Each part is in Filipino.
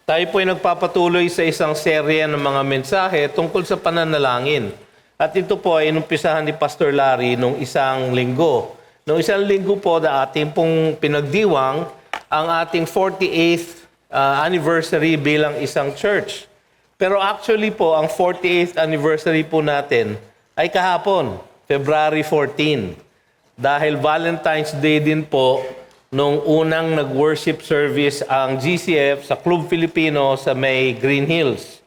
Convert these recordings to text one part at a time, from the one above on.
Tayo po ay nagpapatuloy sa isang serye ng mga mensahe tungkol sa pananalangin. At ito po ay inumpisahan ni Pastor Larry nung isang linggo. Nung isang linggo po na ating pong pinagdiwang ang ating 48th anniversary bilang isang church. Pero actually po, ang 48th anniversary po natin ay kahapon, February 14. Dahil Valentine's Day din po, nung unang nag-worship service ang GCF sa Club Filipino sa may Green Hills.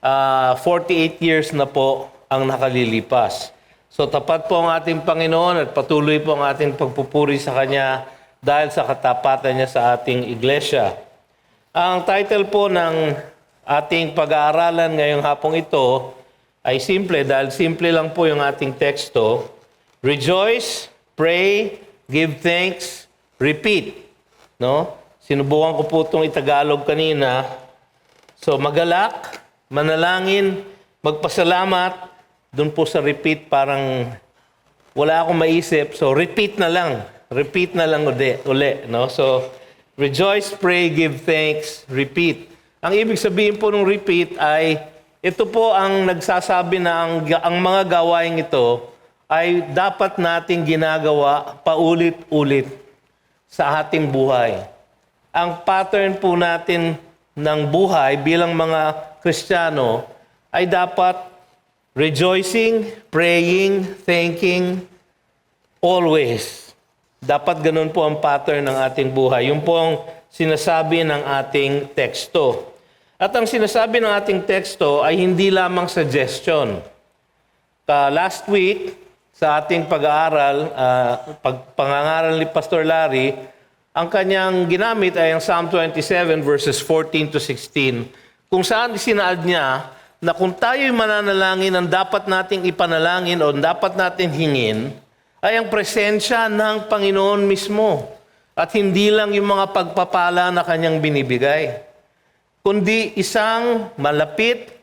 48 years na po ang nakalilipas. So tapat po ang ating Panginoon at patuloy po ang ating pagpupuri sa Kanya dahil sa katapatan niya sa ating iglesia. Ang title po ng ating pag-aaralan ngayong hapong ito ay simple, dahil simple lang po yung ating teksto. Rejoice, pray, give thanks, repeat. No? Sinubukan ko po itong itagalog kanina. So magalak, manalangin, magpasalamat. Doon po sa repeat parang wala akong maisip. So repeat na lang. Repeat na lang uli. No? So rejoice, pray, give thanks, repeat. Ang ibig sabihin po ng repeat ay ito po ang nagsasabi na ang mga gawain ito ay dapat nating ginagawa paulit-ulit sa ating buhay. Ang pattern po natin ng buhay bilang mga Kristiyano ay dapat rejoicing, praying, thanking, always. Dapat ganun po ang pattern ng ating buhay. Yung po ang sinasabi ng ating teksto. At ang sinasabi ng ating teksto ay hindi lamang suggestion. Last week, sa ating pag-aaral, pangangaral ni Pastor Larry, ang kanyang ginamit ay ang Psalm 27 verses 14 to 16, kung saan sinaad niya na kung tayo'y mananalangin, ang dapat nating ipanalangin o dapat natin hingin ay ang presensya ng Panginoon mismo at hindi lang yung mga pagpapala na kanyang binibigay, kundi isang malapit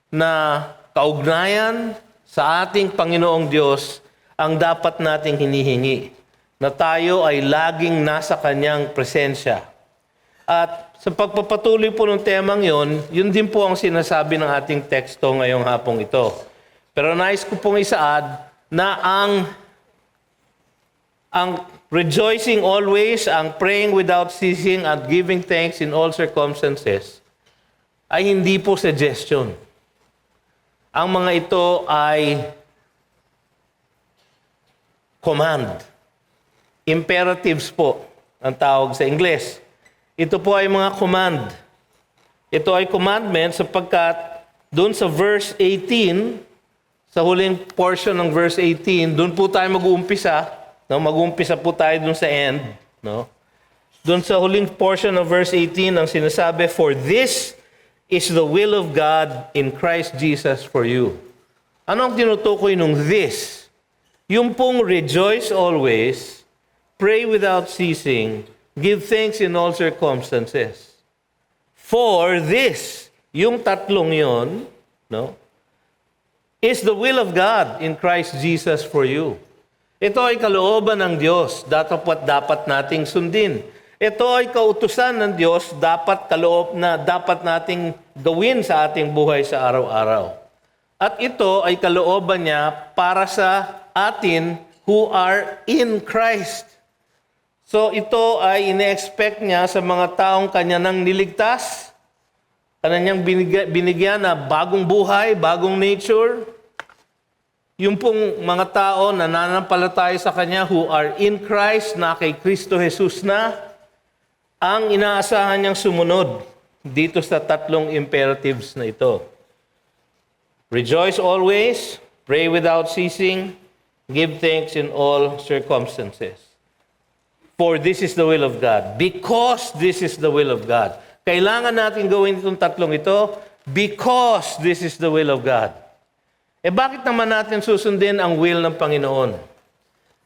na kaugnayan sa ating Panginoong Diyos ang dapat nating hinihingi, na tayo ay laging nasa Kanyang presensya. At sa pagpapatuloy po ng temang yon, yun din po ang sinasabi ng ating teksto ngayong hapong ito. Pero nais ko pong isaad na ang rejoicing always, ang praying without ceasing, at giving thanks in all circumstances ay hindi po suggestion. Ang mga ito ay command. Imperatives po ang tawag sa Ingles. Ito po ay mga command. Ito ay commandment sapagkat doon sa verse 18, sa huling portion ng verse 18, doon po tayo mag-uumpisa. No? Mag-uumpisa po tayo doon sa end. No? Doon sa huling portion ng verse 18, ang sinasabi, "For this is the will of God in Christ Jesus for you." Ano ang tinutukoy nung this? Yung pong rejoice always, pray without ceasing, give thanks in all circumstances. For this, yung tatlong yon, no, is the will of God in Christ Jesus for you. Ito ay kalooban ng Diyos, dapat nating sundin. Ito ay kautusan ng Diyos, dapat nating gawin sa ating buhay sa araw-araw. At ito ay kalooban niya para sa atin who are in Christ. So ito ay ine-expect niya sa mga taong kanya nang niligtas, kanyang binigyan na bagong buhay, bagong nature. Yung pong mga tao na nananampalataya sa Kanya who are in Christ, na kay Kristo Jesus na, ang inaasahan niyang sumunod dito sa tatlong imperatives na ito. Rejoice always, pray without ceasing, give thanks in all circumstances. For this is the will of God. Because this is the will of God. Kailangan natin gawin itong tatlong ito because this is the will of God. Bakit naman natin susundin ang will ng Panginoon?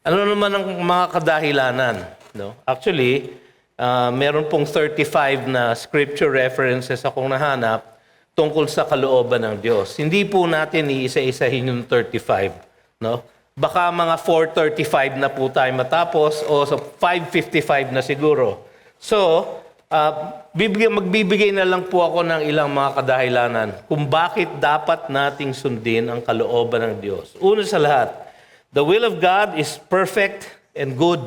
Ano naman ang mga kadahilanan? No? Actually, meron pong 35 na scripture references akong nahanap tungkol sa kalooban ng Diyos. Hindi po natin iisa-isahin yung 35. No? Baka mga 4:35 na po tayo matapos o sa 5:55 na siguro. So, Magbibigay na lang po ako ng ilang mga kadahilanan kung bakit dapat nating sundin ang kalooban ng Diyos. Una sa lahat, the will of God is perfect and good.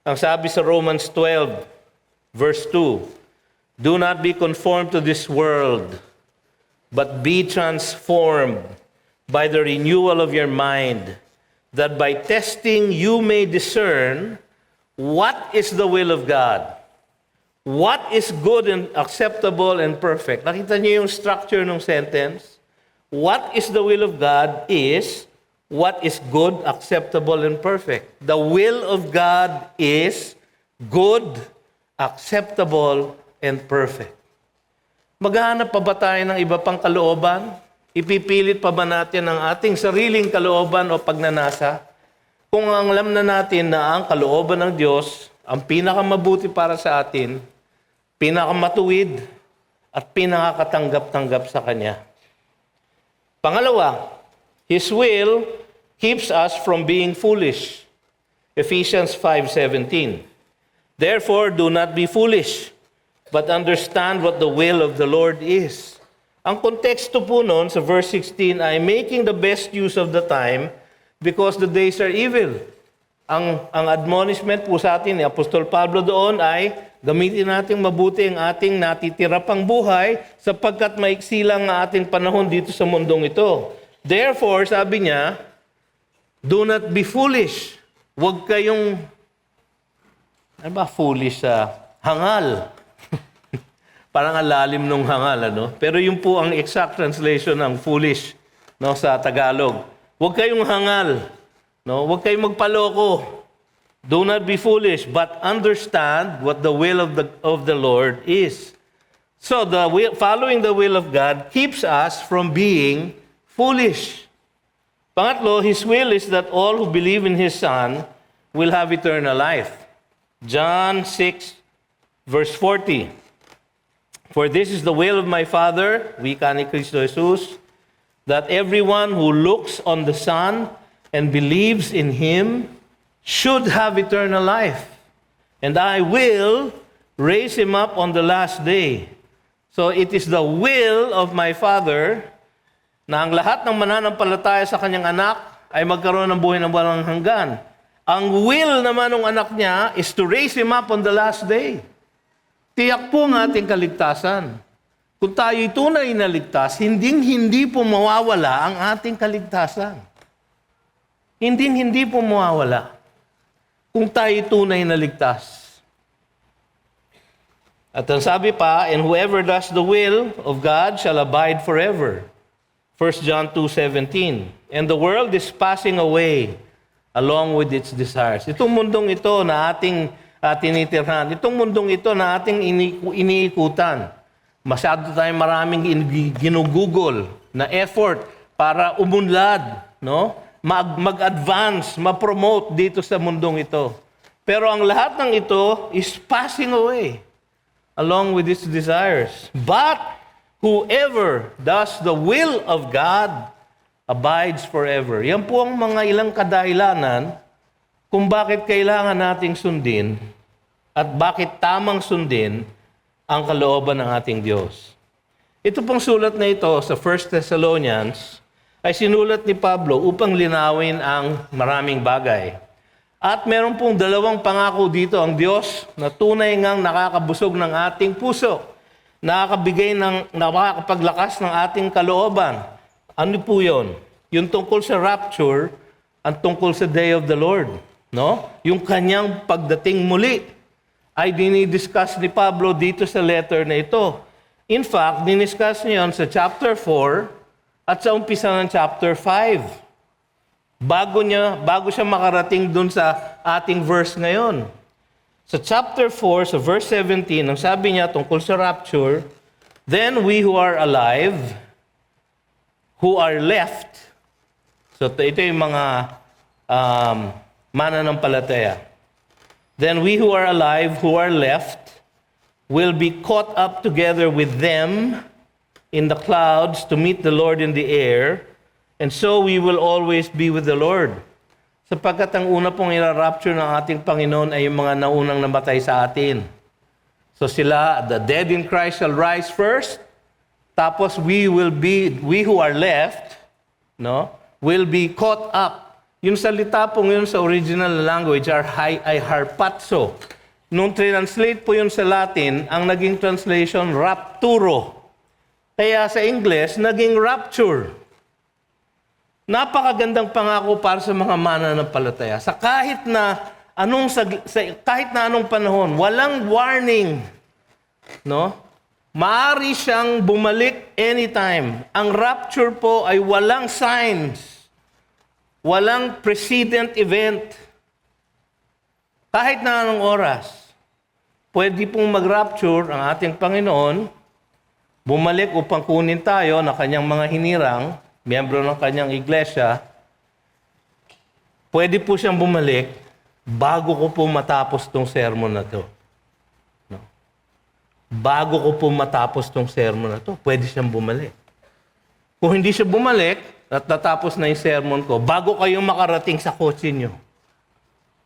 Ang sabi sa Romans 12, verse 2, do not be conformed to this world, but be transformed by the renewal of your mind, that by testing you may discern what is the will of God. What is good and acceptable and perfect? Nakita niyo yung structure ng sentence? What is the will of God is what is good, acceptable, and perfect. The will of God is good, acceptable, and perfect. Maghahanap pa ba tayo ng iba pang kalooban? Ipipilit pa ba natin ang ating sariling kalooban o pagnanasa? Kung ang alam na natin na ang kalooban ng Diyos, ang pinakamabuti para sa atin, pinakamatuwid, at pinakakatanggap-tanggap sa Kanya. Pangalawa, His will keeps us from being foolish. Ephesians 5:17. Therefore, do not be foolish, but understand what the will of the Lord is. Ang konteksto po noon sa verse 16 ay making the best use of the time because the days are evil. Ang admonishment po sa atin ni Apostol Pablo doon ay gamitin natin mabuti ang ating natitira pang buhay sapagkat maiksi lang ang ating panahon dito sa mundong ito. Therefore, sabi niya, do not be foolish. Huwag kayong, ano ba foolish sa hangal? Parang ang lalim nung hangal, ano? Pero yun po ang exact translation ng foolish, no, sa Tagalog. Huwag kayong hangal, no? Huwag kayong magpaloko. Do not be foolish, but understand what the will of the Lord is. So following the will of God keeps us from being foolish. Pangatlo, His will is that all who believe in His Son will have eternal life. John 6, verse 40. For this is the will of my Father, wika ni Kristo Jesus, that everyone who looks on the Son and believes in Him should have eternal life. And I will raise him up on the last day. So it is the will of my Father na ang lahat ng mananampalataya sa kanyang anak ay magkaroon ng buhay ng walang hanggan. Ang will naman ng anak niya is to raise him up on the last day. Tiyak po ang ating kaligtasan. Kung tayo'y tunay na ligtas, hindi po mawawala ang ating kaligtasan. Hindi po mawawala kung tayo'y tunay na ligtas. At ang sabi pa, and whoever does the will of God shall abide forever. 1 John 2:17. And the world is passing away along with its desires. Itong mundong ito na ating tinitirhan, itong mundong ito na ating iniikutan, masyado tayong maraming ginugugol na effort para umunlad, no? Mag-advance, ma-promote dito sa mundong ito. Pero ang lahat ng ito is passing away along with its desires. But whoever does the will of God abides forever. Yan po ang mga ilang kadahilanan kung bakit kailangan nating sundin at bakit tamang sundin ang kalooban ng ating Diyos. Ito pong sulat na ito sa 1 Thessalonians ay sinulat ni Pablo upang linawin ang maraming bagay. At meron pong dalawang pangako dito ang Diyos na tunay ngang nakakabusog ng ating puso, nakakapaglakas ng ating kalooban. Ano po yun? Yung tungkol sa rapture, ang tungkol sa day of the Lord. No? Yung kanyang pagdating muli ay dinidiscuss ni Pablo dito sa letter na ito. In fact, diniscuss niya yun sa chapter 4 at sa umpisa ng chapter 5. Bago siya makarating dun sa ating verse ngayon. Sa chapter 4, sa verse 17, ang sabi niya tungkol sa rapture, then we who are alive, who are left, so ito yung mga mananampalataya. Then we who are alive, who are left, will be caught up together with them in the clouds to meet the Lord in the air, and so we will always be with the Lord. Sapagkat ang una pong ira-rapture ng ating Panginoon ay yung mga naunang namatay sa atin. So sila, the dead in Christ shall rise first. Tapos we who are left, no, will be caught up. Yung salita pong yun sa original language ay harpazo. Nung translate po yun sa Latin, ang naging translation, rapturo. Kaya sa English, naging rapture. Napakagandang pangako para sa mga mananampalataya. Sa kahit na anong panahon, walang warning, no? Maaari siyang bumalik anytime. Ang rapture po ay walang signs, walang precedent event. Kahit na anong oras, pwede pong mag-rapture ang ating Panginoon, bumalik upang kunin tayo na kanyang mga hinirang, miyembro ng kanyang iglesia. Pwede po siyang bumalik bago ko po matapos tong sermon na to. No? Bago ko po matapos tong sermon na to, pwede siyang bumalik. Kung hindi siya bumalik at natapos na yung sermon ko, bago kayo makarating sa kotse nyo,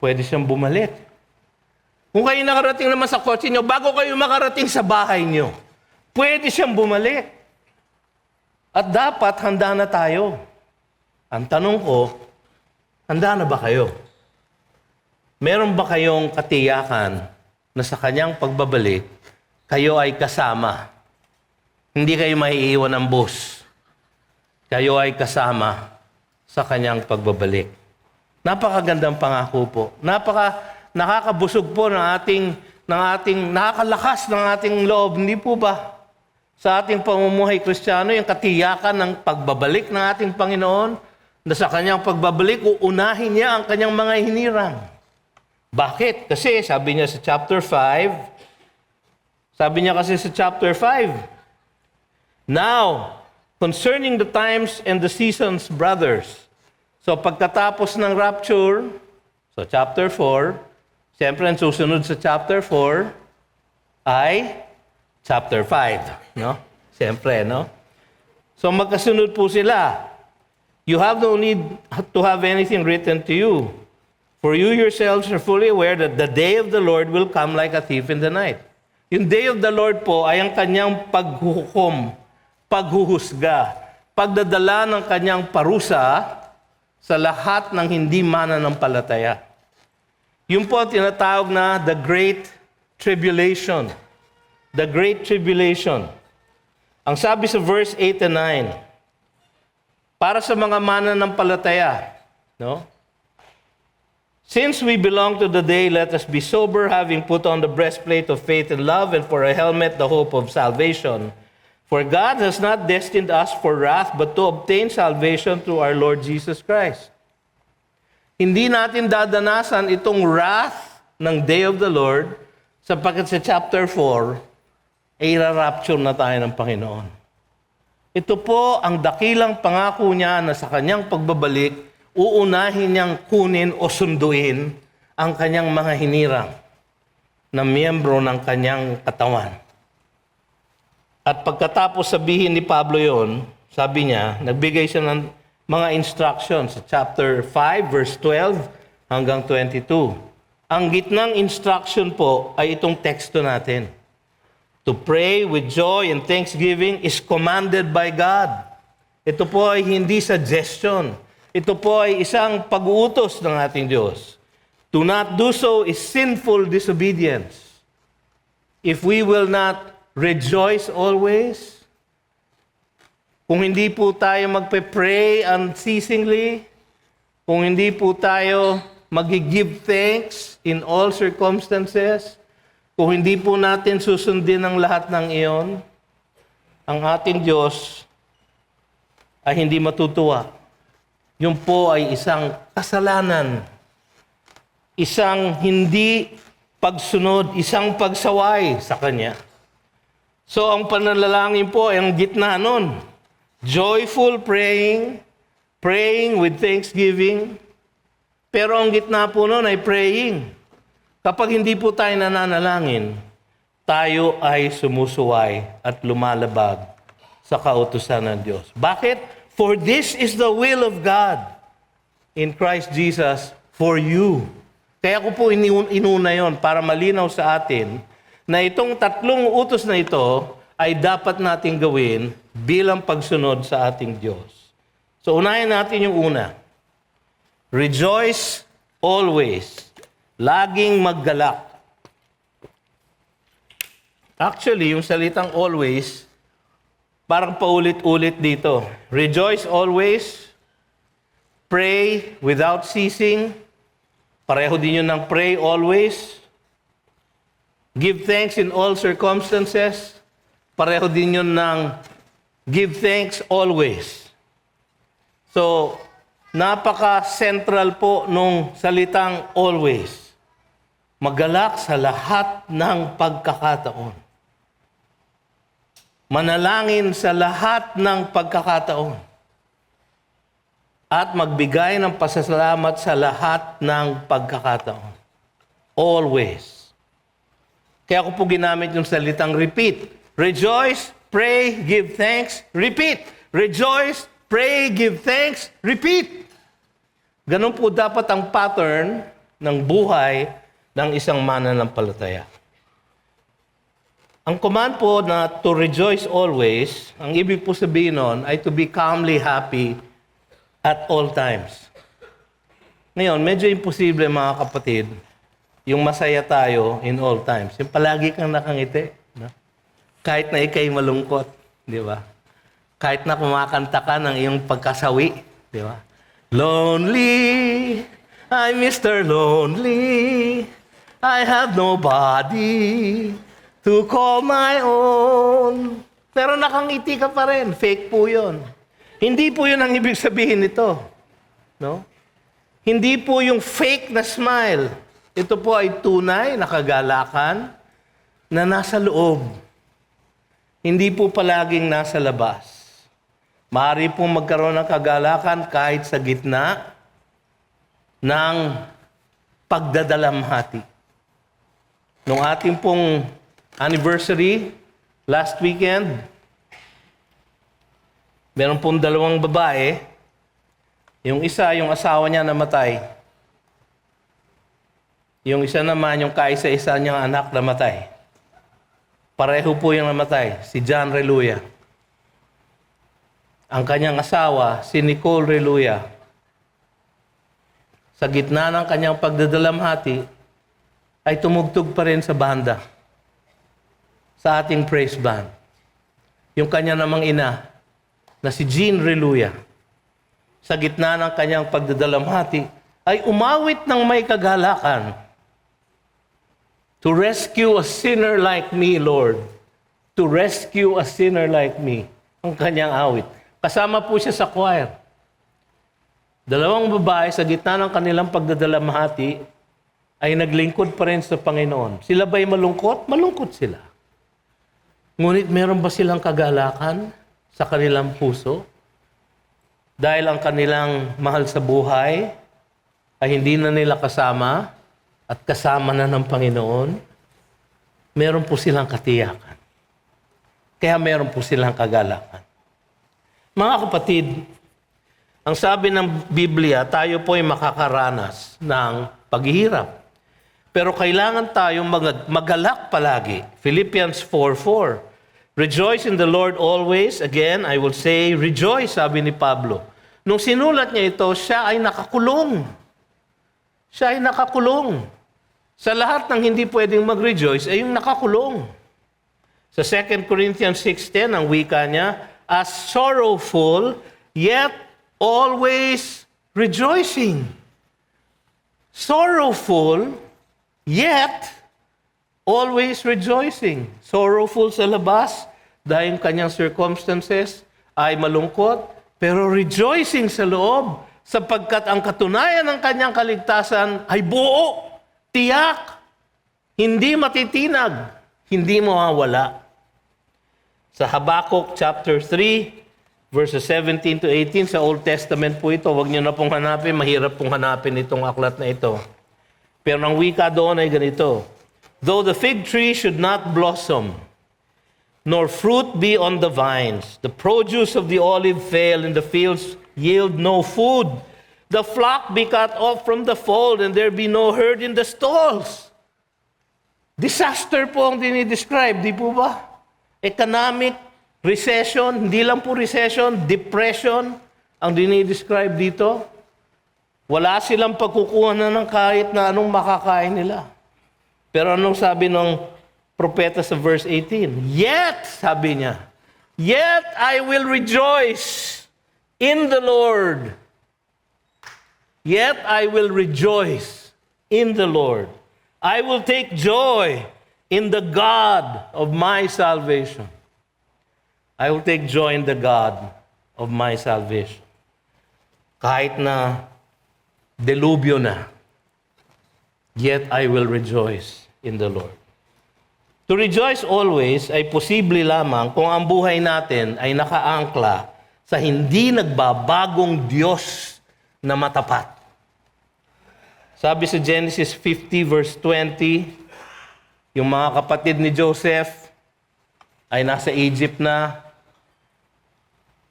pwede siyang bumalik. Kung kayo nakarating naman sa kotse nyo, bago kayo makarating sa bahay nyo, pwede siyang bumalik. At dapat handa na tayo. Ang tanong ko, handa na ba kayo? Meron ba kayong katiyakan na sa kanyang pagbabalik, kayo ay kasama? Hindi kayo maiiwan ng bus. Kayo ay kasama sa kanyang pagbabalik. Napakagandang pangako po. Nakakabusog po nakakalakas ng ating loob. Hindi po ba? Sa ating pamumuhay Kristiyano, yung katiyakan ng pagbabalik ng ating Panginoon, na sa kanyang pagbabalik, uunahin niya ang kanyang mga hinirang. Bakit? Kasi sabi niya sa chapter 5, Now, concerning the times and the seasons, brothers. So pagkatapos ng rapture, so chapter 4, siyempre ang susunod sa chapter 4 ay chapter 5, no? Siyempre, no? So magkasunod po sila. You have no need to have anything written to you, for you yourselves are fully aware that the day of the Lord will come like a thief in the night. Yung day of the Lord po ay ang kanyang paghuhukom, paghuhusga, pagdadala ng kanyang parusa sa lahat ng hindi mananampalataya. Yun po ang tinatawag na the Great Tribulation. The Great Tribulation. Ang sabi sa verse 8 and 9, para sa mga mananampalataya, no? Since we belong to the day, let us be sober, having put on the breastplate of faith and love, and for a helmet, the hope of salvation. For God has not destined us for wrath, but to obtain salvation through our Lord Jesus Christ. Hindi natin dadanasan itong wrath ng day of the Lord, sapagkat sa chapter 4, ay irarapture na tayo ng Panginoon. Ito po ang dakilang pangako niya na sa kanyang pagbabalik, uunahin niyang kunin o sunduin ang kanyang mga hinirang na miyembro ng kanyang katawan. At pagkatapos sabihin ni Pablo yon, sabi niya, nagbigay siya ng mga instructions sa chapter 5, verse 12 hanggang 22. Ang gitnang instruction po ay itong teksto natin. To pray with joy and thanksgiving is commanded by God. Ito po ay hindi suggestion. Ito po ay isang pag-uutos ng ating Diyos. To not do so is sinful disobedience. If we will not rejoice always, kung hindi po tayo magpe-pray unceasingly, kung hindi po tayo mag-give thanks in all circumstances, kung hindi po natin susundin ang lahat ng iyon, ang ating Diyos ay hindi matutuwa. Yun po ay isang kasalanan, isang hindi pagsunod, isang pagsaway sa Kanya. So ang pananalangin po ay ang gitna nun. Joyful praying, praying with thanksgiving, pero ang gitna po nun ay praying. Kapag hindi po tayo nananalangin, tayo ay sumusuway at lumalabag sa kautusan ng Diyos. Bakit? For this is the will of God in Christ Jesus for you. Kaya ko po inuna yon para malinaw sa atin na itong tatlong utos na ito ay dapat nating gawin bilang pagsunod sa ating Diyos. So unahin natin yung una. Rejoice always. Laging maggalak. Actually, yung salitang always, parang paulit-ulit dito. Rejoice always. Pray without ceasing. Pareho din yun ng pray always. Give thanks in all circumstances. Pareho din yun ng give thanks always. So, napaka-central po nung salitang always. Magalak sa lahat ng pagkakataon. Manalangin sa lahat ng pagkakataon. At magbigay ng pasasalamat sa lahat ng pagkakataon. Always. Kaya ako po ginamit yung salitang repeat. Rejoice, pray, give thanks, repeat. Rejoice, pray, give thanks, repeat. Ganun po dapat ang pattern ng buhay ng isang mananampalataya. Ang command po na to rejoice always, ang ibig po sabihin nun ay to be calmly happy at all times. Ngayon, medyo imposible mga kapatid, yung masaya tayo in all times. Yung palagi kang nakangiti. No? Kahit na ikay malungkot. Di ba? Kahit na kumakanta ka ng iyong pagkasawi. Di ba? Lonely, I'm Mr. Lonely. I have nobody to call my own. Pero nakangiti ka pa rin. Fake po yun. Hindi po yun ang ibig sabihin nito. No? Hindi po yung fake na smile. Ito po ay tunay na kagalakan na nasa loob. Hindi po palaging nasa labas. Maaari pong magkaroon ng kagalakan kahit sa gitna ng pagdadalamhati. Nung ating pong anniversary, last weekend, meron pong dalawang babae. Yung isa, yung asawa niya namatay. Yung isa naman, yung kaisa-isa niyang anak namatay. Pareho po yung namatay, si John Reluya. Ang kanyang asawa, si Nicole Reluya. Sa gitna ng kanyang pagdadalamhati, ay tumugtog pa rin sa banda. Sa ating praise band. Yung kanya namang ina, na si Jean Reluya, sa gitna ng kanyang pagdadalamhati, ay umawit ng may kagalakan. To rescue a sinner like me, Lord. To rescue a sinner like me. Ang kanyang awit. Kasama po siya sa choir. Dalawang babae sa gitna ng kanilang pagdadalamhati ay naglingkod pa rin sa Panginoon. Sila ba'y malungkot? Malungkot sila. Ngunit meron ba silang kagalakan sa kanilang puso? Dahil ang kanilang mahal sa buhay ay hindi na nila kasama at kasama na ng Panginoon, meron po silang katiyakan. Kaya meron po silang kagalakan. Mga kapatid, ang sabi ng Biblia, tayo po ay makakaranas ng paghihirap. Pero kailangan tayong magalak palagi. Philippians 4:4. Rejoice in the Lord always. Again, I will say, rejoice, sabi ni Pablo. Nung sinulat niya ito, siya ay nakakulong. Siya ay nakakulong. Sa lahat ng hindi pwedeng mag-rejoice, ay yung nakakulong. Sa 2 Corinthians 6:10, ang wika niya, as sorrowful, yet always rejoicing. Sorrowful, yet always rejoicing. Sorrowful sa labas, dahil kanyang circumstances ay malungkot, pero rejoicing sa loob, sapagkat ang katunayan ng kanyang kaligtasan ay buo, tiyak, hindi matitinag, hindi mawawala. Sa Habakkuk chapter 3, verses 17 to 18, sa Old Testament po ito, huwag niyo na pong hanapin, mahirap pong hanapin itong aklat na ito. Pero ang wika doon ay ganito, though the fig tree should not blossom, nor fruit be on the vines, the produce of the olive fail, and the fields yield no food, the flock be cut off from the fold, and there be no herd in the stalls. Disaster po ang dinidescribe, di po ba? Economic recession, hindi lang po recession, depression ang dinidescribe dito. Wala silang pagkukuha na ng kahit na anong makakain nila. Pero anong sabi ng propeta sa verse 18? Yet, sabi niya, yet I will rejoice in the Lord. Yet I will rejoice in the Lord. I will take joy in the God of my salvation. I will take joy in the God of my salvation. Kahit na delubyo na, yet I will rejoice in the Lord. To rejoice always ay posible lamang kung ang buhay natin ay nakaangkla sa hindi nagbabagong Diyos na matapat. Sabi sa Genesis 50 verse 20, yung mga kapatid ni Joseph ay nasa Egypt na,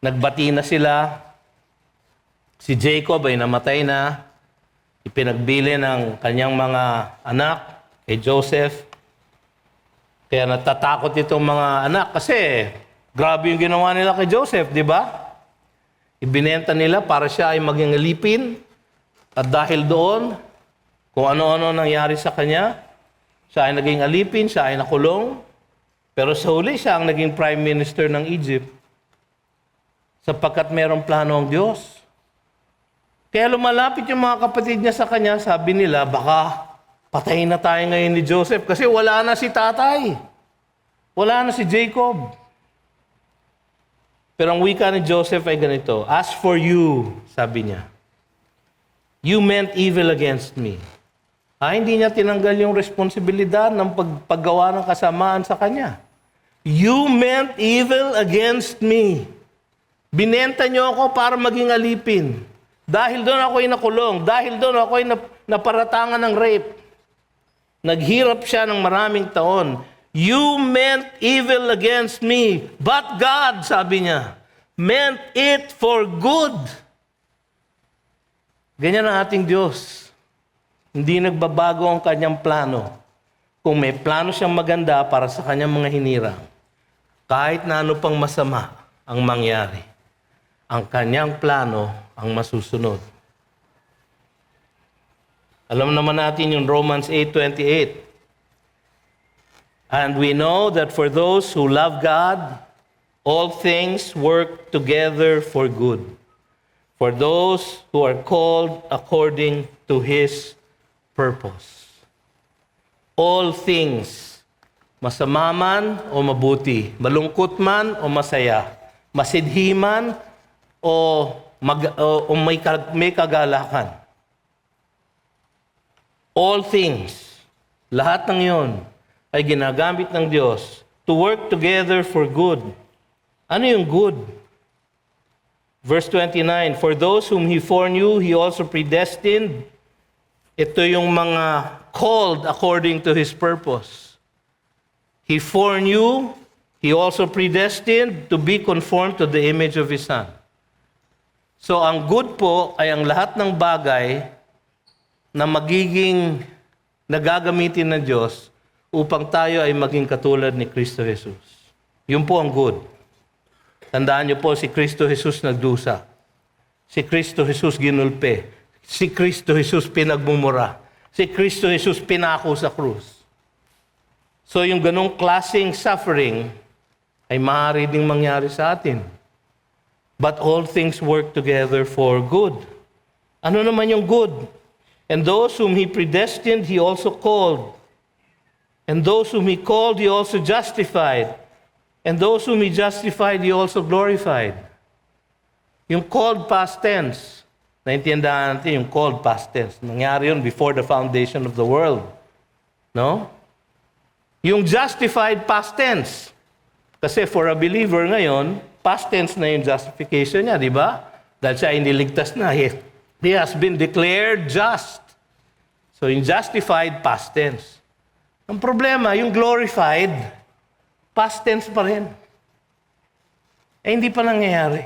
nagbati na sila, si Jacob ay namatay na, ipinagbili ng kanyang mga anak kay Joseph. Kaya natatakot itong mga anak kasi grabe yung ginawa nila kay Joseph, di ba? Ibinenta nila para siya ay maging alipin at dahil doon, kung ano-ano nangyari sa kanya, siya ay naging alipin, siya ay nakulong, pero sa huli siya ang naging prime minister ng Egypt sapagkat mayroong plano ang Diyos. Kaya lumalapit yung mga kapatid niya sa kanya, sabi nila, baka patayin na tayo ngayon ni Joseph kasi wala na si tatay. Wala na si Jacob. Pero ang wika ni Joseph ay ganito, as for you, sabi niya, you meant evil against me. Hindi niya tinanggal yung responsibilidad ng paggawa ng kasamaan sa kanya. You meant evil against me. Binenta niyo ako para maging alipin. Dahil doon ako'y nakulong. Dahil doon ako'y naparatangan ng rape. Naghirap siya ng maraming taon. You meant evil against me. But God, sabi niya, meant it for good. Ganyan ang ating Diyos. Hindi nagbabago ang kanyang plano. Kung may plano siyang maganda para sa kanyang mga hinirang, kahit na ano pang masama ang mangyari, ang kanyang plano ang masusunod. Alam naman natin yung Romans 8:28. And we know that for those who love God, all things work together for good. For those who are called according to His purpose. All things, masama man o mabuti, malungkot man o masaya, masidhi man o may kagalakan. All things, lahat ng yon ay ginagamit ng Diyos to work together for good. Ano yung good? Verse 29, for those whom He foreknew, He also predestined. Ito yung mga called according to His purpose. He foreknew, He also predestined to be conformed to the image of His Son. So ang good po ay ang lahat ng bagay na magiging nagagamitin ng Diyos upang tayo ay maging katulad ni Kristo Jesus. Yun po ang good. Tandaan niyo po, si Kristo Jesus nagdusa. Si Kristo Jesus ginulpe. Si Kristo Jesus pinagmumura. Si Kristo Jesus pinako sa krus. So yung ganong klaseng suffering ay maaari ding mangyari sa atin. But all things work together for good. Ano naman yung good? And those whom He predestined, He also called. And those whom He called, He also justified. And those whom He justified, He also glorified. Yung called past tense, naintindihan natin yung called past tense. Nangyari yun before the foundation of the world. No? Yung justified past tense. Kasi for a believer ngayon, past tense na yung justification niya, di ba? Dahil siya iniligtas na. He has been declared just. So yung justified, past tense. Ang problema, yung glorified, past tense pa rin. Hindi pa nangyayari.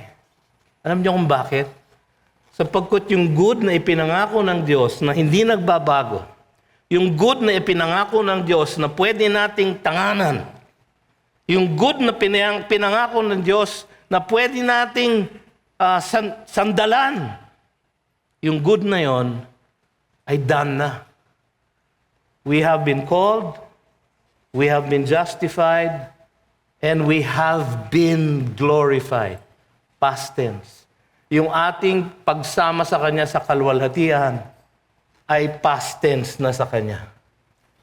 Alam niyo kung bakit? Sapagkat yung good na ipinangako ng Diyos na hindi nagbabago, Yung good na ipinangako ng Diyos na pwede nating tanganan. Yung good na pinangako ng Diyos na pwede nating sandalan. Yung good na yon ay done na. We have been called, we have been justified, and we have been glorified. Past tense. Yung ating pagsama sa Kanya sa kalwalhatian ay past tense na sa Kanya.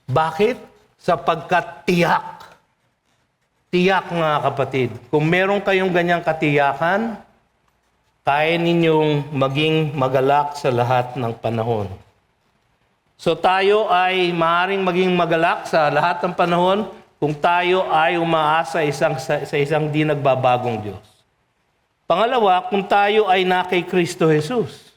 Bakit? Sapagkat tiyak. Tiyak nga kapatid. Kung meron kayong ganyang katiyakan, kaya ninyong maging magalak sa lahat ng panahon. So tayo ay maaaring maging magalak sa lahat ng panahon kung tayo ay umaasa sa isang di nagbabagong Diyos. Pangalawa, kung tayo ay na kay Kristo Jesus.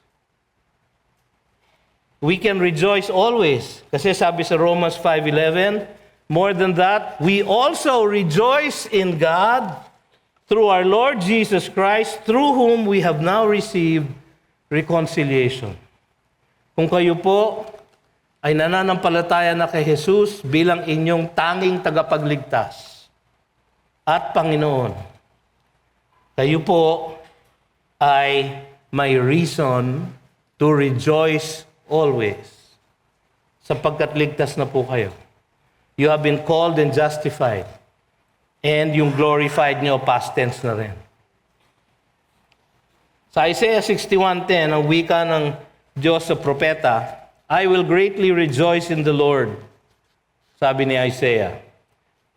We can rejoice always. Kasi sabi sa Romans 5:11, more than that, we also rejoice in God through our Lord Jesus Christ, through whom we have now received reconciliation. Kung kayo po ay nananampalataya na kay Jesus bilang inyong tanging tagapagligtas at Panginoon, kayo po ay may reason to rejoice always. Sapagkat ligtas na po kayo. You have been called and justified. And yung glorified nyo, past tense na rin. Sa Isaiah 61:10, ang wika ng Diyos sa propeta, I will greatly rejoice in the Lord. Sabi ni Isaiah,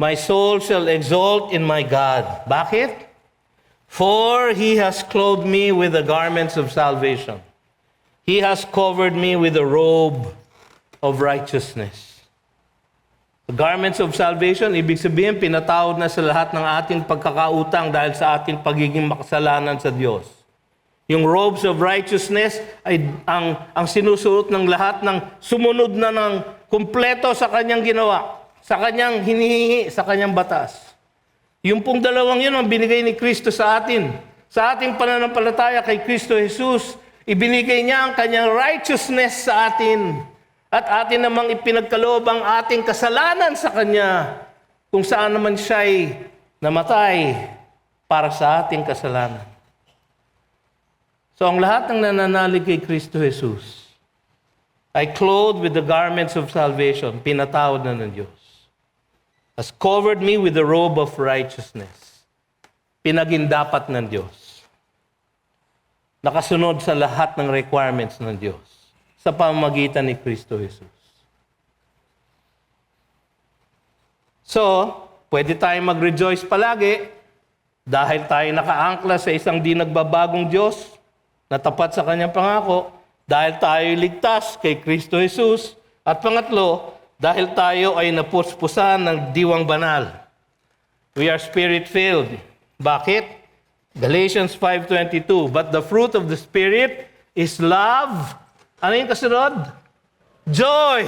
my soul shall exult in my God. Bakit? For He has clothed me with the garments of salvation. He has covered me with a robe of righteousness. The garments of salvation, ibig sabihin, pinatawad na sa lahat ng ating pagkakautang dahil sa ating pagiging makasalanan sa Diyos. Yung robes of righteousness ay ang sinusuot ng lahat ng sumunod na ng kumpleto sa kanyang ginawa, sa kanyang hinihingi, sa kanyang batas. Yung pong dalawang yun ang binigay ni Kristo sa atin. Sa ating pananampalataya kay Kristo Jesus, ibinigay niya ang kanyang righteousness sa atin. At atin namang ipinagkaloob ang ating kasalanan sa Kanya kung saan naman siya'y namatay para sa ating kasalanan. So ang lahat ng nananalig kay Kristo Jesus ay clothed with the garments of salvation, pinatawad na ng Diyos. Has covered me with the robe of righteousness. Pinagindapat ng Diyos. Nakasunod sa lahat ng requirements ng Diyos sa pamamagitan ni Kristo Jesus. So, pwede tayong mag-rejoice palagi dahil tayo nakaangkla sa isang di nagbabagong Diyos na tapat sa kanyang pangako, dahil tayo ligtas kay Kristo Jesus, at pangatlo, dahil tayo ay napuspusan ng diwang banal. We are spirit-filled. Bakit? Galatians 5:22, but the fruit of the Spirit is love. Ano yung kasunod? Joy.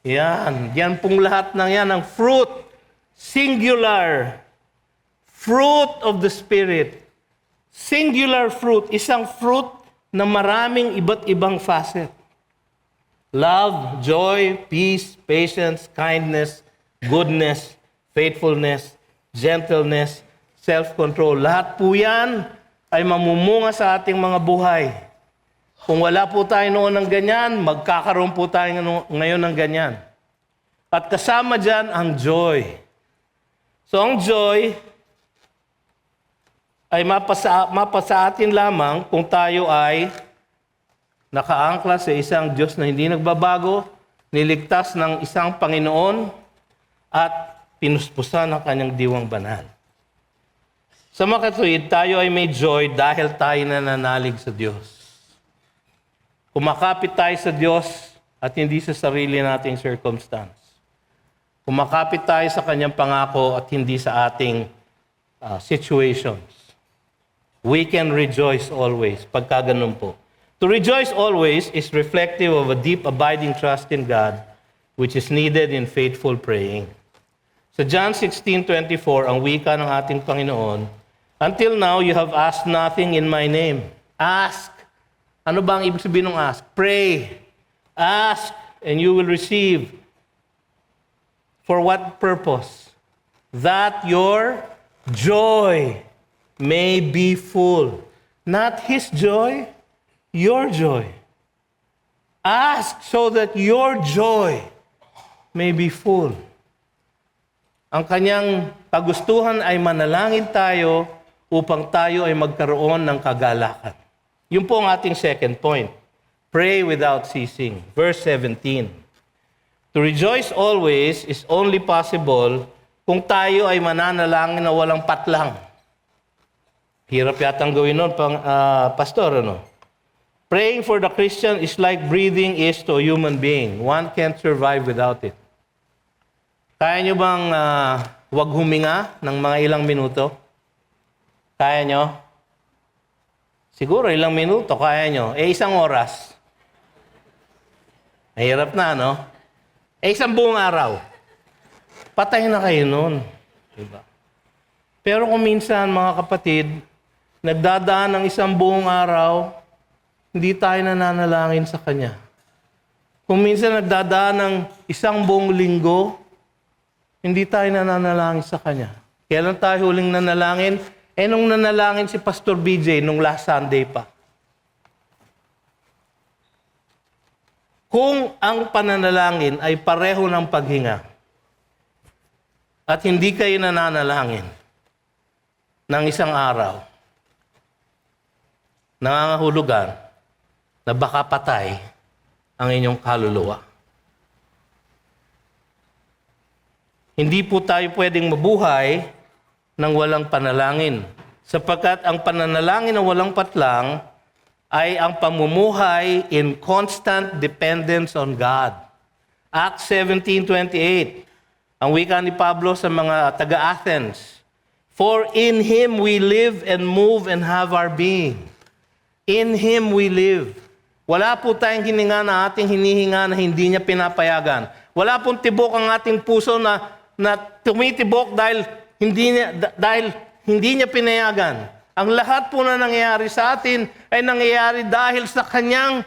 Yan. Yan pong lahat ng yan, ang fruit. Singular. Fruit of the Spirit. Singular fruit. Isang fruit na maraming iba't ibang facet. Love, joy, peace, patience, kindness, goodness, faithfulness, gentleness, self-control. Lahat po yan ay mamumunga sa ating mga buhay. Kung wala po tayo noon ng ganyan, magkakaroon po tayo ngayon ng ganyan. At kasama dyan ang joy. So ang joy ay mapasa atin lamang kung tayo ay nakaangkla sa isang Diyos na hindi nagbabago, niligtas ng isang Panginoon, at pinuspusan ng kanyang diwang banal. Sa makatuwid, tayo ay may joy dahil tayo nananalig sa Diyos. Kumakapit tayo sa Diyos at hindi sa sarili nating circumstance. Kumakapit tayo sa kanyang pangako at hindi sa ating situations. We can rejoice always, pagka ganun po. To rejoice always is reflective of a deep abiding trust in God, which is needed in faithful praying. Sa John 16:24, ang wika ng ating Panginoon, until now you have asked nothing in my name. Ask. Ano ba ang ibig sabihin ng ask? Pray. Ask, and you will receive. For what purpose? That your joy may be full. Not his joy, your joy. Ask so that your joy may be full. Ang kanyang kagustuhan ay manalangin tayo upang tayo ay magkaroon ng kagalakan. Yun po ang ating second point. Pray without ceasing. Verse 17. To rejoice always is only possible kung tayo ay mananalangin na walang patlang. Hirap yatang gawin nun, pastor, ano? Praying for the Christian is like breathing is to a human being. One can't survive without it. Kaya nyo bang wag huminga ng mga ilang minuto? Kaya nyo? Siguro ilang minuto, kaya nyo. Isang oras. Mahirap na, no? Isang buong araw. Patay na kayo nun. Diba? Pero kung minsan, mga kapatid, nagdadaan ng isang buong araw, hindi tayo nananalangin sa Kanya. Kung minsan nagdadaan ng isang buong linggo, hindi tayo nananalangin sa Kanya. Kailan tayo huling nanalangin? Nung nanalangin si Pastor BJ nung last Sunday pa. Kung ang pananalangin ay pareho ng paghinga at hindi kayo nananalangin ng isang araw, nangangahulugan na baka patay ang inyong kaluluwa. Hindi po tayo pwedeng mabuhay ng walang panalangin. Sapagkat ang pananalangin na walang patlang ay ang pamumuhay in constant dependence on God. Acts 17:28. Ang wika ni Pablo sa mga taga-Athens. For in Him we live and move and have our being. In Him we live. Wala po tayong hininga na ating hinihinga na hindi niya pinapayagan. Wala pong tibok ang ating puso na tumitibok dahil hindi niya pinayagan. Ang lahat po na nangyayari sa atin ay nangyayari dahil sa Kanyang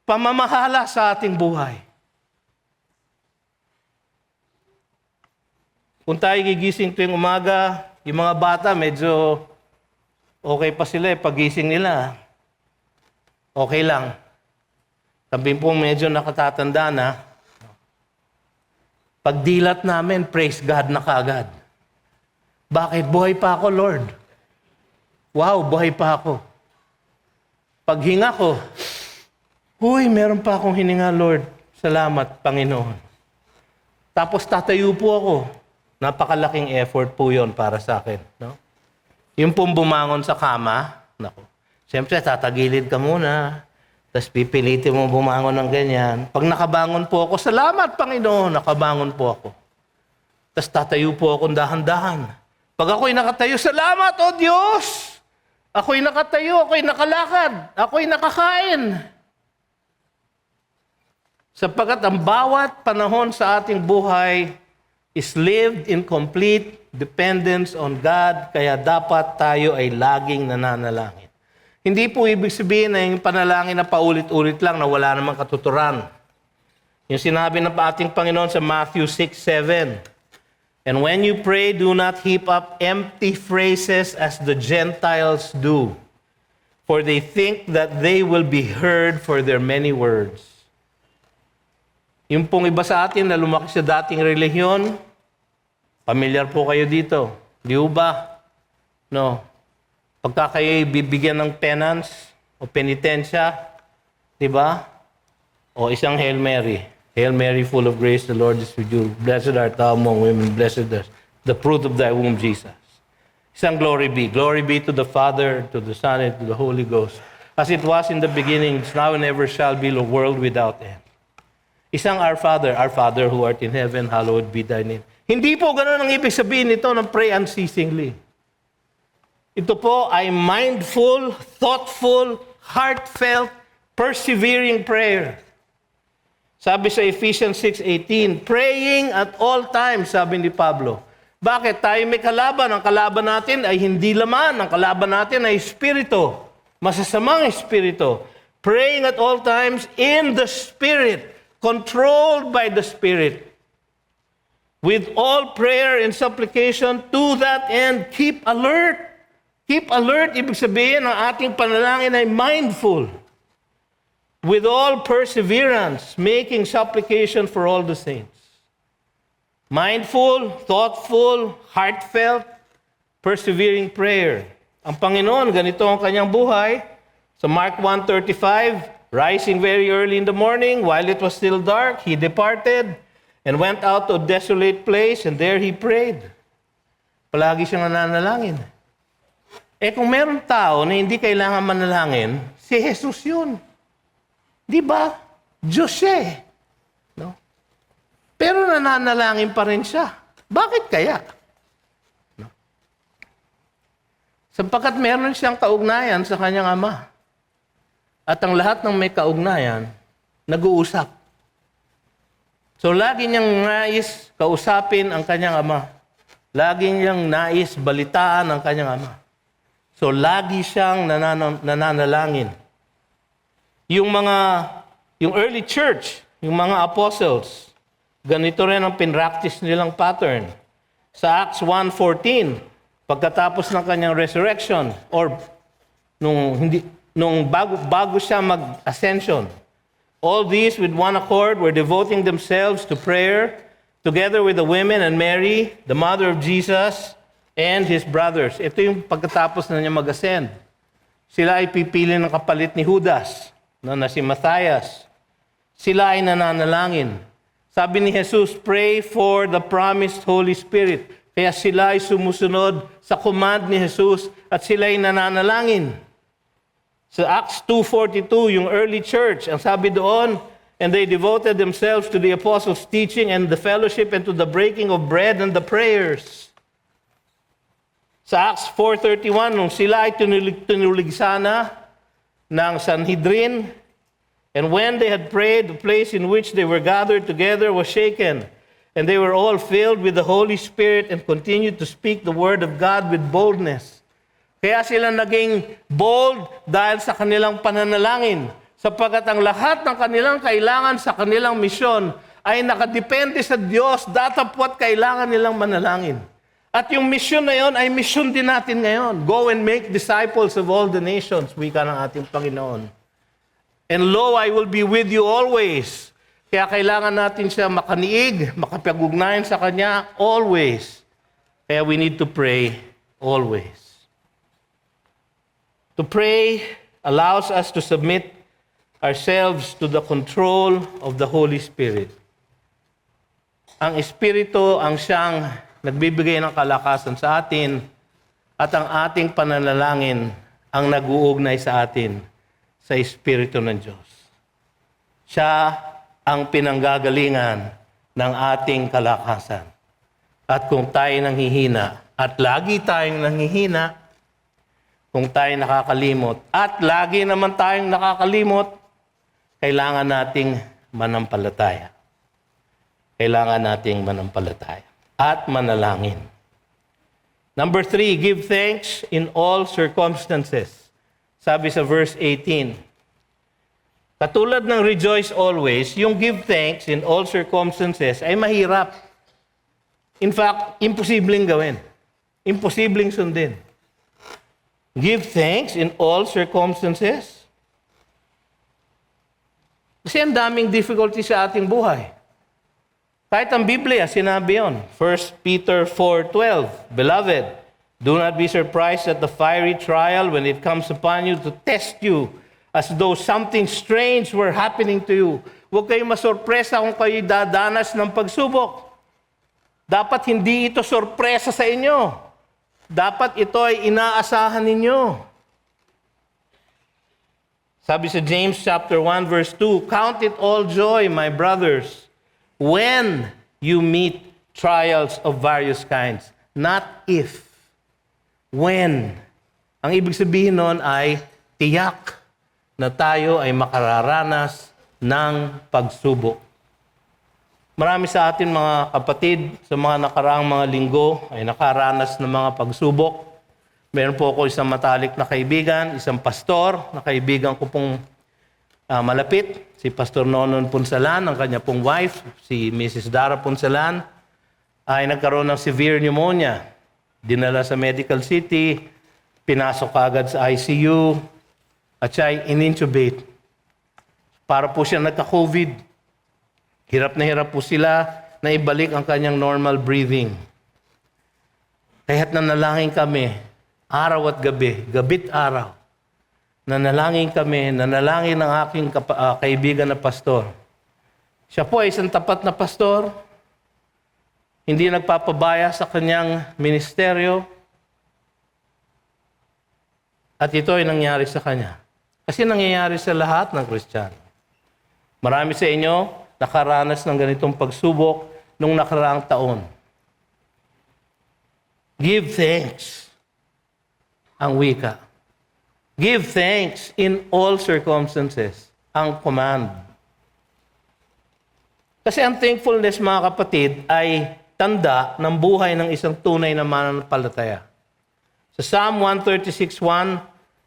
pamamahala sa ating buhay. Kung tayo gigising tuwing umaga, yung mga bata medyo okay pa sila pagising nila. Okay lang. Sabi po medyo nakatatanda na, pagdilat namin, praise God na kaagad. Bakit? Buhay pa ako, Lord. Wow, buhay pa ako. Paghinga ko, huy, meron pa akong hininga, Lord. Salamat, Panginoon. Tapos tatayo po ako. Napakalaking effort po yon para sa akin. No? Yung pong bumangon sa kama, naku, siyempre tatagilid ka muna. Tapos pipilitin mo bumangon ng ganyan. Pag nakabangon po ako, salamat Panginoon, nakabangon po ako. Tapos tatayo po ako dahan-dahan. Pag ako'y nakatayo, salamat o Diyos! Ako'y nakatayo, ako'y nakalakad, ako'y nakakain. Sapagkat ang bawat panahon sa ating buhay is lived in complete dependence on God, kaya dapat tayo ay laging nananalangin. Hindi po ibig sabihin na yung panalangin na paulit-ulit lang na wala namang katuturan. Yung sinabi ng ating Panginoon sa Matthew 6:7, and when you pray, do not heap up empty phrases as the Gentiles do, for they think that they will be heard for their many words. Yung pong iba sa atin na lumaki sa dating relihiyon, pamilyar po kayo dito. Di ba? No. Pagka kayo bibigyan ng penance o penitensya, di ba? O isang Hail Mary. Hail Mary, full of grace, the Lord is with you. Blessed art thou among women, blessed is the fruit of thy womb, Jesus. Isang glory be. Glory be to the Father, to the Son, and to the Holy Ghost. As it was in the beginning, now and ever shall be, a world without end. Isang Our Father who art in heaven, hallowed be thy name. Hindi po ganun ang ibig sabihin nito ng pray unceasingly. Ito po ay mindful, thoughtful, heartfelt, persevering prayer. Sabi sa Ephesians 6:18, praying at all times, sabi ni Pablo. Bakit? Tayo may kalaban. Ang kalaban natin ay hindi laman. Ang kalaban natin ay espiritu. Masasamang espiritu. praying at all times in the Spirit, controlled by the Spirit. With all prayer and supplication, to that end, keep alert. Keep alert, ibig sabihin, ang ating panalangin ay mindful. With all perseverance, making supplication for all the saints. Mindful, thoughtful, heartfelt, persevering prayer. Ang Panginoon, ganito ang kanyang buhay. Sa Mark 1:35, rising very early in the morning, while it was still dark, he departed and went out to a desolate place, and there he prayed. Palagi siyang nananalangin. Kung meron tao na hindi kailangan manalangin, si Jesus yun. Di ba? Diyos siya eh. No? Pero nananalangin pa rin siya. Bakit kaya? No? Sapagkat meron siyang kaugnayan sa kanyang Ama. At ang lahat ng may kaugnayan, nag-uusap. So lagi niyang nais kausapin ang kanyang Ama. Lagi niyang nais balitaan ang kanyang Ama. So lagi siyang nananalangin. Yung early church, yung mga apostles, ganito rin ang pinractice nilang pattern. Sa Acts 1:14, pagkatapos ng kanyang resurrection, or nung bago siya mag-ascension, all these with one accord were devoting themselves to prayer, together with the women and Mary, the mother of Jesus, and his brothers. Ito yung pagkatapos na niya mag-ascend. Sila ay pipili ng kapalit ni Judas, na si Matthias. Sila ay nananalangin. Sabi ni Jesus, pray for the promised Holy Spirit. Kaya sila ay sumusunod sa command ni Jesus at sila ay nananalangin. Sa Acts 2:42, yung early church, ang sabi doon, and they devoted themselves to the apostles' teaching and the fellowship and to the breaking of bread and the prayers. Sa Acts 4:31, nung sila ay tinulig sana ng Sanhedrin, and when they had prayed, the place in which they were gathered together was shaken, and they were all filled with the Holy Spirit and continued to speak the word of God with boldness. Kaya sila naging bold dahil sa kanilang pananalangin, sapagkat ang lahat ng kanilang kailangan sa kanilang misyon ay nakadepende sa Diyos, datapwat kailangan nilang manalangin. At yung mission na yon ay mission din natin ngayon. Go and make disciples of all the nations, wika ng ating Panginoon. And lo, I will be with you always. Kaya kailangan natin siya makaniig, makapag-ugnayan sa Kanya always. Kaya we need to pray always. To pray allows us to submit ourselves to the control of the Holy Spirit. Ang Espiritu ang siyang nagbibigay ng kalakasan sa atin at ang ating pananalangin ang nag-uugnay sa atin sa Espiritu ng Diyos. Siya ang pinanggagalingan ng ating kalakasan. At kung tayo nanghihina, at lagi tayong nanghihina, kung tayo nakakalimot, at lagi naman tayong nakakalimot, kailangan nating manampalataya. Kailangan nating manampalataya at manalangin. Number 3, give thanks in all circumstances. Sabi sa verse 18. Katulad ng rejoice always, yung give thanks in all circumstances ay mahirap. In fact, imposibleng gawin. Imposibleng sundin. Give thanks in all circumstances. Kasi ang daming difficulty sa ating buhay. Kahit ang Biblia, sinabi yun. 1 Peter 4:12, Beloved, do not be surprised at the fiery trial when it comes upon you to test you as though something strange were happening to you. Huwag kayong masorpresa kung kayo dadanas ng pagsubok. Dapat hindi ito sorpresa sa inyo. Dapat ito ay inaasahan ninyo. Sabi sa James chapter 1 verse 2, Count it all joy, my brothers, when you meet trials of various kinds. Not if. When. Ang ibig sabihin nun ay tiyak na tayo ay makararanas ng pagsubok. Marami sa atin mga kapatid sa mga nakaraang mga linggo ay nakaranas ng mga pagsubok. Meron po ako isang matalik na kaibigan, isang pastor na kaibigan ko pong malapit, si Pastor Nonon Punsalan, ang kanya pong wife, si Mrs. Dara Punsalan, ay nagkaroon ng severe pneumonia. Dinala sa medical city, pinasok agad sa ICU, at siya ay in-intubate. Para po siya nagka-COVID. Hirap na hirap po sila na ibalik ang kanyang normal breathing. Kaya't nanalangin kami, araw at gabi, gabit araw. Nanalangin kami, nanalangin ng aking kaibigan na pastor. Siya po ay isang tapat na pastor, hindi nagpapabaya sa kanyang ministeryo, at ito ay nangyari sa kanya. Kasi nangyayari sa lahat ng Kristiyano. Marami sa inyo nakaranas ng ganitong pagsubok nung nakaraang taon. Give thanks, ang wika. Give thanks in all circumstances, ang command. Kasi ang thankfulness, mga kapatid, ay tanda ng buhay ng isang tunay na mananampalataya. Sa Psalm 136:1,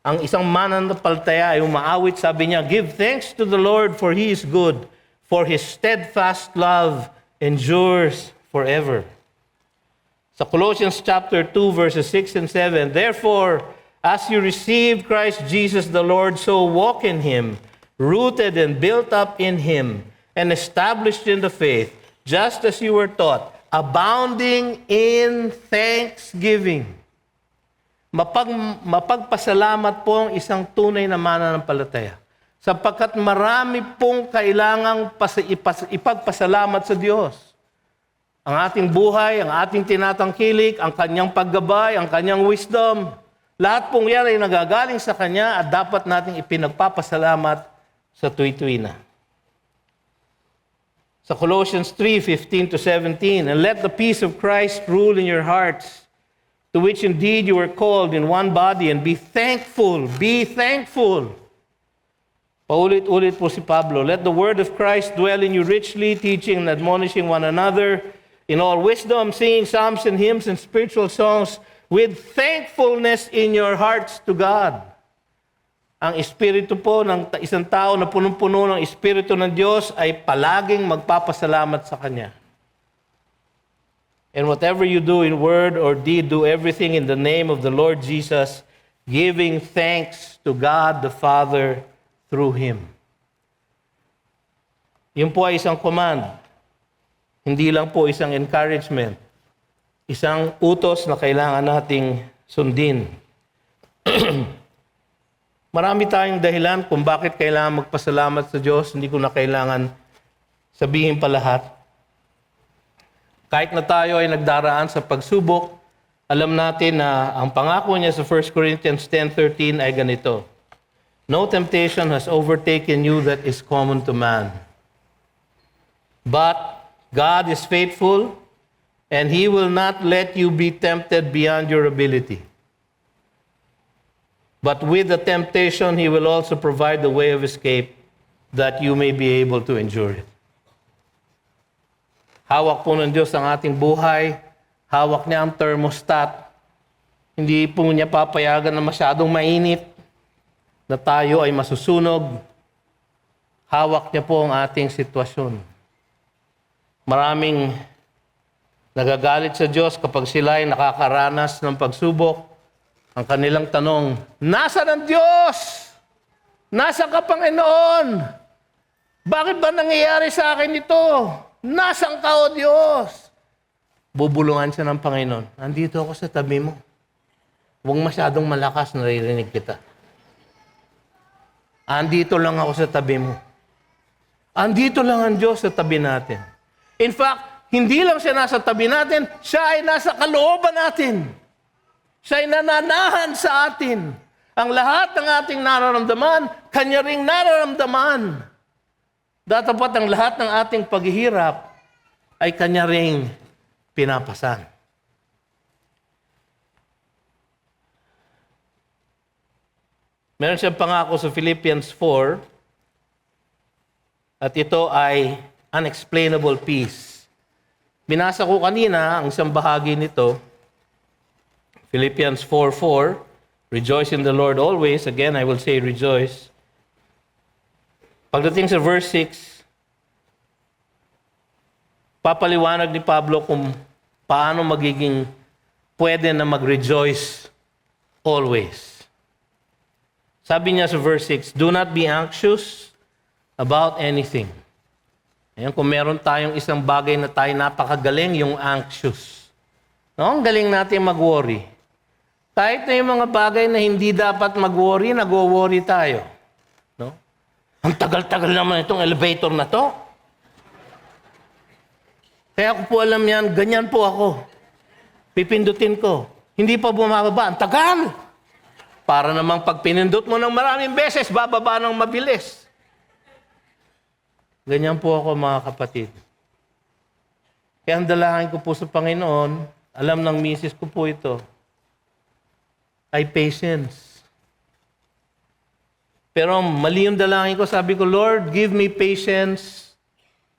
ang isang mananampalataya ay umaawit, sabi niya, "Give thanks to the Lord for He is good, for His steadfast love endures forever." Sa Colossians chapter 2, verses 6 and 7, "Therefore, as you received Christ Jesus the Lord, so walk in Him, rooted and built up in Him, and established in the faith, just as you were taught, abounding in thanksgiving." Mapagpasalamat po ang isang tunay na mananampalataya. Sapagkat marami pong kailangang ipagpasalamat sa Diyos. Ang ating buhay, ang ating tinatangkilik, ang kanyang paggabay, ang kanyang wisdom, lahat pong yan ay nagagaling sa Kanya at dapat nating ipinagpapasalamat sa tuwi-tuwi na. Sa Colossians 3:15-17, "And let the peace of Christ rule in your hearts, to which indeed you were called in one body, and be thankful." Be thankful. Paulit-ulit po si Pablo, "Let the word of Christ dwell in you richly, teaching and admonishing one another in all wisdom, singing psalms and hymns and spiritual songs with thankfulness in your hearts to God." Ang espiritu po ng isang tao na punong-puno ng espiritu ng Diyos ay palaging magpapasalamat sa Kanya. "And whatever you do in word or deed, do everything in the name of the Lord Jesus, giving thanks to God the Father through Him." Yun po ay isang command. Hindi lang po isang encouragement. Isang utos na kailangan nating sundin. Marami tayong dahilan kung bakit kailangan magpasalamat sa Diyos. Hindi ko na kailangan sabihin pa lahat. Kahit na tayo ay nagdaraan sa pagsubok, alam natin na ang pangako niya sa 1 Corinthians 10:13 ay ganito, "No temptation has overtaken you that is common to man. But God is faithful, and He will not let you be tempted beyond your ability. But with the temptation, He will also provide the way of escape, that you may be able to endure it." Hawak po ng Diyos ang ating buhay. Hawak niya ang thermostat. Hindi po niya papayagan na masyadong mainit, na tayo ay masusunog. Hawak niya po ang ating sitwasyon. Maraming nagagalit sa Diyos kapag sila ay nakakaranas ng pagsubok. Ang kanilang tanong, "Nasaan ang Diyos? Nasaan ka, Panginoon? Bakit ba nangyayari sa akin ito? Nasaan ka, O Diyos?" Bubulungan siya ng Panginoon, "Andito ako sa tabi mo. Huwag masyadong malakas, naririnig kita. Andito lang ako sa tabi mo." Andito lang ang Diyos sa tabi natin. In fact, hindi lang siya nasa tabi natin, siya ay nasa kalooban natin. Siya ay nananahan sa atin. Ang lahat ng ating nararamdaman, Kanya ring nararamdaman. Datapat ang lahat ng ating paghihirap ay Kanya ring pinapasan. Meron siyang pangako sa Philippians 4, at ito ay unexplainable peace. Binasa ko kanina ang isang bahagi nito. Philippians 4:4, "Rejoice in the Lord always." Again, I will say rejoice. Pagdating sa verse 6, papaliwanag ni Pablo kung paano magiging pwede na mag-rejoice always. Sabi niya sa verse 6, do not be anxious about anything. Ayan, kung meron tayong isang bagay na tayo napakagaling, yung anxious. No? Ang galing natin mag-worry. Kahit na yung mga bagay na hindi dapat mag-worry, nag-worry tayo. No? Ang tagal-tagal naman itong elevator na to. Kaya ko po alam yan, ganyan po ako. Pipindutin ko. Hindi pa bumababa, ang tagal. Para namang pag pinindot mo ng maraming beses, bababa ng mabilis. Ganyan po ako, mga kapatid. Kaya ang dalangin ko po sa Panginoon, alam ng misis ko po ito, ay patience. Pero mali yung dalangin ko, sabi ko, Lord, give me patience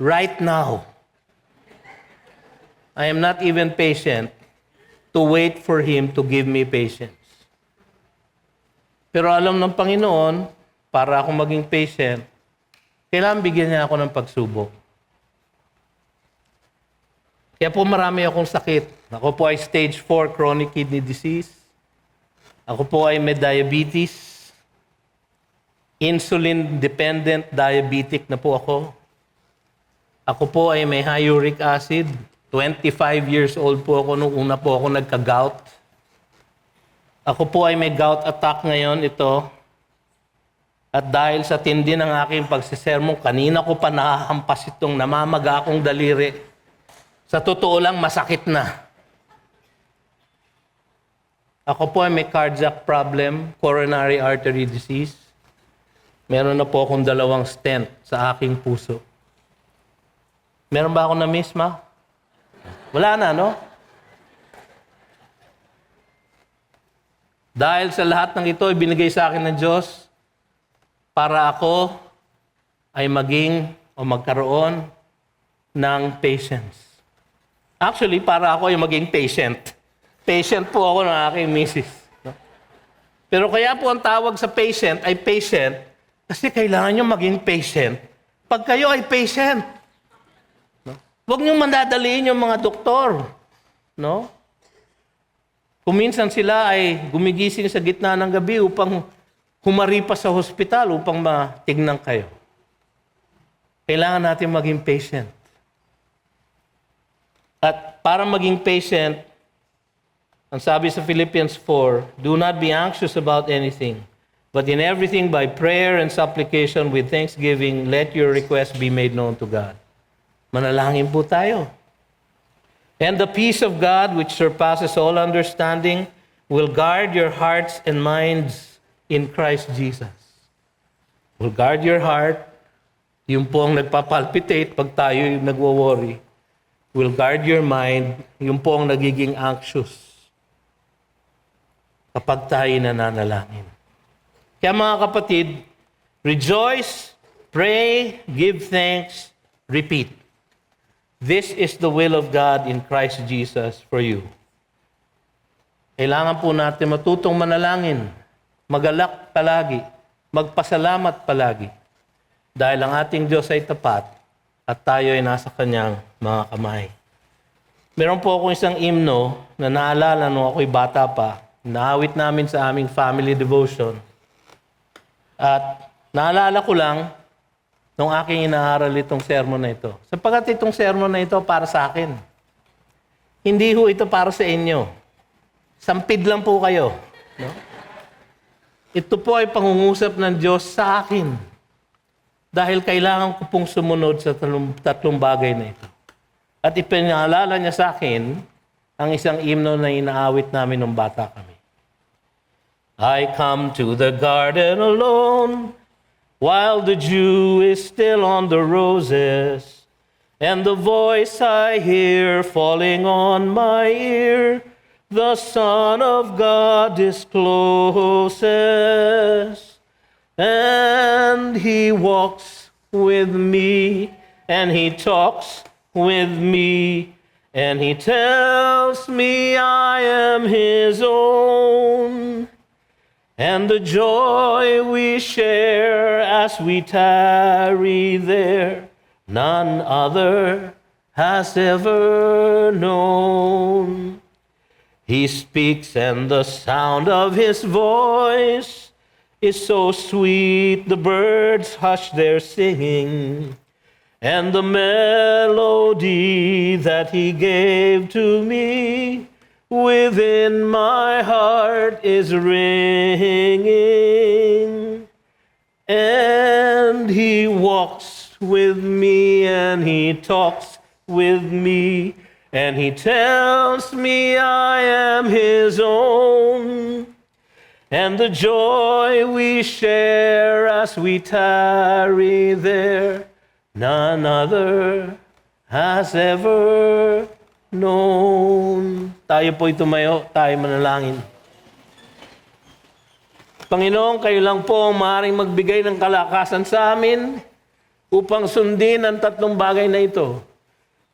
right now. I am not even patient to wait for Him to give me patience. Pero alam ng Panginoon, para ako maging patient, kailangan bigyan niya ako ng pagsubok. Kaya po marami akong sakit. Ako po ay stage 4 chronic kidney disease. Ako po ay may diabetes. Insulin-dependent diabetic na po ako. Ako po ay may high uric acid. 25 years old po ako nung una po ako nagka-gout. Ako po ay may gout attack ngayon, ito. At dahil sa tindi ng aking pagsisermon, kanina ko pa nahahampas itong namamaga akong daliri. Sa totoo lang, masakit na. Ako po ay may cardiac problem, coronary artery disease. Meron na po akong 2 stent sa aking puso. Meron ba ako na-miss, ma? Wala na, no? Dahil sa lahat ng ito, ibinigay sa akin ng Diyos para ako ay maging o magkaroon ng patience. Actually, para ako ay maging patient. Patient po ako ng aking misis. No? Pero kaya po ang tawag sa patient ay patient kasi kailangan nyo maging patient pag kayo ay patient. No? Huwag nyo mandadaliin yung mga doktor. No? Kung minsan sila ay gumigising sa gitna ng gabi upang humaripas sa hospital upang matignan kayo. Kailangan natin maging patient. At para maging patient, ang sabi sa Philippians 4, do not be anxious about anything, but in everything by prayer and supplication with thanksgiving, let your requests be made known to God. Manalangin po tayo. And the peace of God, which surpasses all understanding, will guard your hearts and minds in Christ Jesus. Will guard your heart. Yung po ang nagpapalpitate pag tayo yung nagwo-worry. Will guard your mind. Yung po ang nagiging anxious kapag tayo nananalangin. Kaya mga kapatid, rejoice, pray, give thanks, repeat. This is the will of God in Christ Jesus for you. Kailangan po natin matutong manalangin, magalak palagi, magpasalamat palagi. Dahil ang ating Diyos ay tapat at tayo ay nasa Kanyang mga kamay. Meron po akong isang hymno na naalala nung ako'y bata pa. Naawit namin sa aming family devotion. At naalala ko lang nung aking inaaral itong sermon na ito. Sapagkat itong sermon na ito para sa akin. Hindi ho ito para sa inyo. Sampid lang po kayo. No? Ito po ay pangungusap ng Diyos sa akin. Dahil kailangan ko pong sumunod sa tatlong bagay na ito. At ipinaalala niya sa akin ang isang hymno na inaawit namin nung bata kami. I come to the garden alone while the dew is still on the roses, and the voice I hear falling on my ear, the Son of God is closest, and He walks with me, and He talks with me, and He tells me I am His own. and the joy we share as we tarry there, none other has ever known. He speaks, and the sound of his voice is so sweet, the birds hush their singing, and the melody that he gave to me within my heart is ringing. And he walks with me, and he talks with me, and he tells me I am his own. And the joy we share as we tarry there, none other has ever known. Tayo po'y tumayo, tayo manalangin. Panginoon, kayo lang po ang maaaring magbigay ng kalakasan sa amin upang sundin ang tatlong bagay na ito,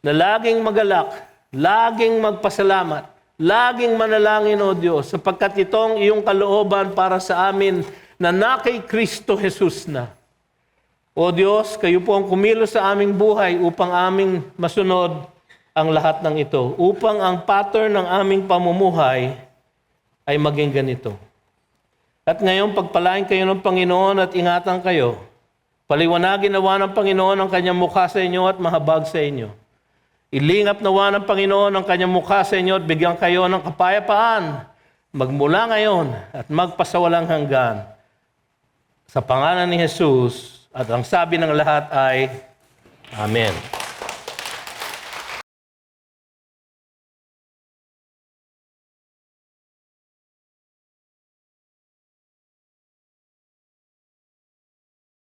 na laging magalak, laging magpasalamat, laging manalangin, O Diyos, sapagkat itong iyong kalooban para sa amin na kay Kristo Jesus na. O Diyos, kayo po ang kumilos sa aming buhay upang aming masunod ang lahat ng ito, upang ang pattern ng aming pamumuhay ay maging ganito. At ngayon, pagpalain kayo ng Panginoon at ingatan kayo. Paliwanagin nawa ng Panginoon ang kanyang mukha sa inyo at mahabag sa inyo. Ilingap nawa ng Panginoon ang kanyang mukha sa inyo at bigyan kayo ng kapayapaan magmula ngayon at magpasawalang hanggan. Sa pangalan ni Jesus, at ang sabi ng lahat ay, Amen.